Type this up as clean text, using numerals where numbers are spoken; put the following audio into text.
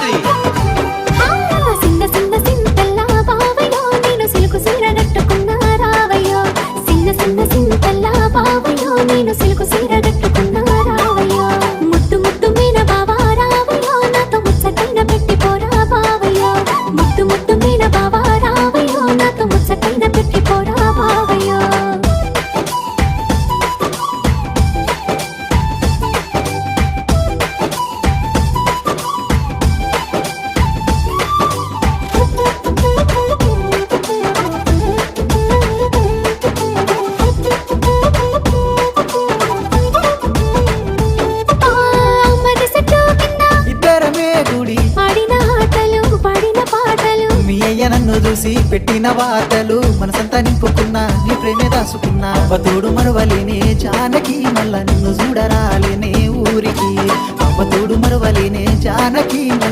మరి సిన్న సిన్న సింతల్లా బావయ్యో నేను సిలుకు సీర కట్టుకున్నా రావయ్యో సిన్న సిన్న సింతల్లా బావయ్యో నేను సిలుకు సీర కట్టుకున్నా రావయ్యో ముద్దు ముద్దు మీన బావా రావయ్యో నాతో ముచ్చటైన పెట్టిపోరా బావయ్యో ముద్దు ముద్దు మీన బావా రావయ్యో నాతో ముచ్చటైన పెట్టిపోరా బావయ్యో ఇద్దరమే గుడి ఆడిన ఆటలు పాడిన పాటలు మీ అయ్య నన్ను చూసి పెట్టిన వార్తలు మనసంతా నింపుకున్నా నీ ప్రేమే దాసుకున్నా అవ్వతోడు మరవలేనే జానకి మళ్ళా నిన్ను చూడరాలేనే ఊరికి అవ్వతోడు మరవలేనే జానకి మళ్ళా